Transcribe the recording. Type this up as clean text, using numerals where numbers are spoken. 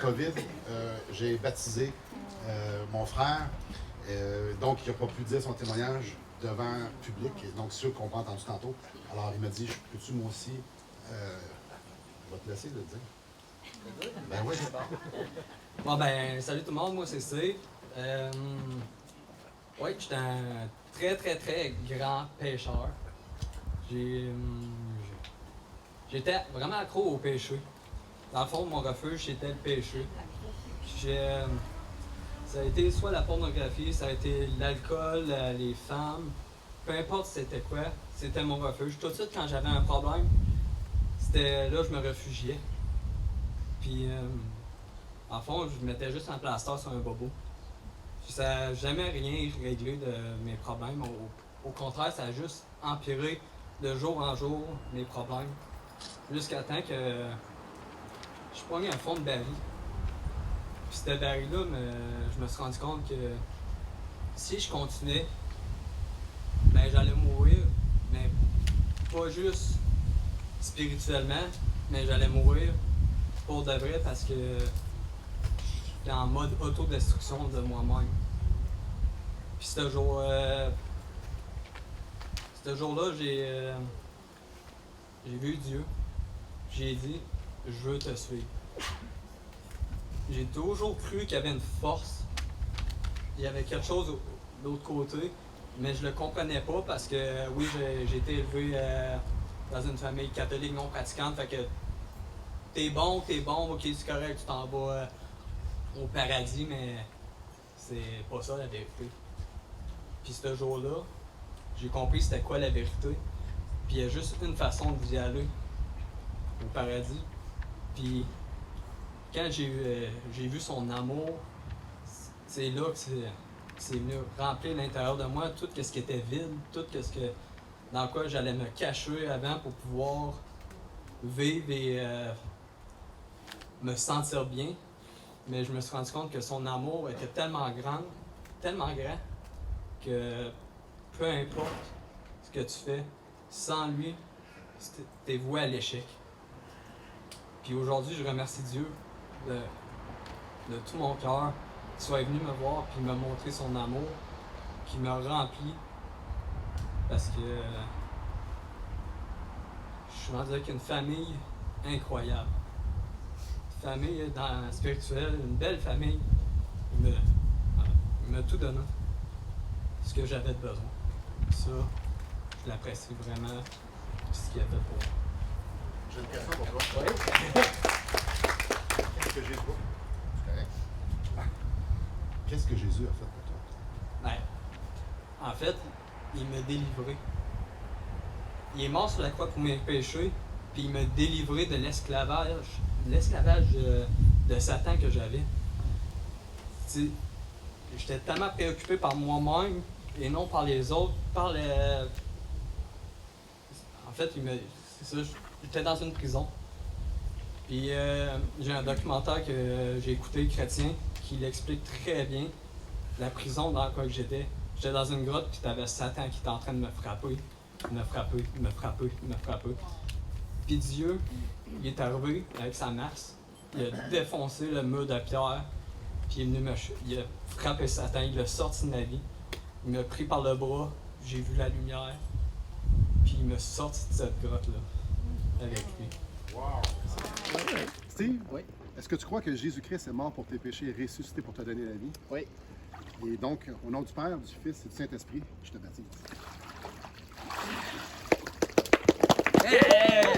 COVID, j'ai baptisé mon frère. Donc, il n'a pas pu dire son témoignage devant le public. Et donc, ceux qu'on va entendre tantôt. Alors, il m'a dit, peux-tu moi aussi... je vais te laisser le dire. Ben oui. Bon ben, salut tout le monde, moi c'est Steve. Oui, j'étais un très très très grand pêcheur. J'étais vraiment accro au péché. Dans le fond, mon refuge, c'était le péché. Ça a été soit la pornographie, ça a été l'alcool, les femmes, peu importe c'était quoi, c'était mon refuge. Tout de suite, quand j'avais un problème, c'était là que je me réfugiais. Puis, en fond, je mettais juste un plaster sur un bobo. Puis ça n'a jamais rien réglé de mes problèmes. Au contraire, ça a juste empiré de jour en jour mes problèmes. Jusqu'à temps que je pognais un fond de baril. Puis ce baril-là, je me suis rendu compte que si je continuais, ben j'allais mourir. Mais pas juste spirituellement, mais j'allais mourir pour de vrai parce que j'étais en mode autodestruction de moi-même. Puis ce jour-là, j'ai vu Dieu. J'ai dit, je veux te suivre. J'ai toujours cru qu'il y avait une force. Il y avait quelque chose de l'autre côté, mais je le comprenais pas parce que oui, j'ai été élevé dans une famille catholique non pratiquante. Fait que t'es bon, ok, c'est correct, tu t'en vas au paradis, mais c'est pas ça la vérité. Puis ce jour-là, j'ai compris c'était quoi la vérité. Puis il y a juste une façon d'y aller au paradis. Puis quand j'ai vu son amour, c'est là que c'est venu remplir l'intérieur de moi tout ce qui était vide, tout ce que dans quoi j'allais me cacher avant pour pouvoir vivre et me sentir bien. Mais je me suis rendu compte que son amour était tellement grand, que peu importe ce que tu fais, sans lui, t'es voué à l'échec. Puis aujourd'hui, je remercie Dieu de tout mon cœur qu'il soit venu me voir puis me montrer son amour, qui me remplit parce que je suis rendu avec une famille incroyable. Une famille spirituelle, une belle famille. Il m'a tout donné, ce que j'avais besoin. Ça, je l'apprécie vraiment, ce qu'il a fait pour moi. J'ai une question pour toi. Oui? Qu'est-ce que Jésus... C'est correct. Qu'est-ce que Jésus a fait pour toi? Ben, en fait, il m'a délivré. Il est mort sur la croix pour mes péchés, puis il m'a délivré de l'esclavage de Satan que j'avais. J'étais tellement préoccupé par moi-même et non par les autres, par les... En fait, c'est ça, j'étais dans une prison. Puis j'ai un documentaire que j'ai écouté, chrétien, qui l'explique très bien, la prison dans laquelle j'étais. J'étais dans une grotte, puis t'avais Satan qui était en train de me frapper. Me frapper. Puis Dieu, il est arrivé avec sa masse, il a défoncé le mur de pierre, puis il a frappé Satan, il l'a sorti de ma vie. Il m'a pris par le bras, j'ai vu la lumière, puis il m'a sorti de cette grotte-là, avec lui. Wow! Steve, Oui. est-ce que tu crois que Jésus-Christ est mort pour tes péchés et ressuscité pour te donner la vie? Oui. Et donc, au nom du Père, du Fils et du Saint-Esprit, je te baptise. Hey!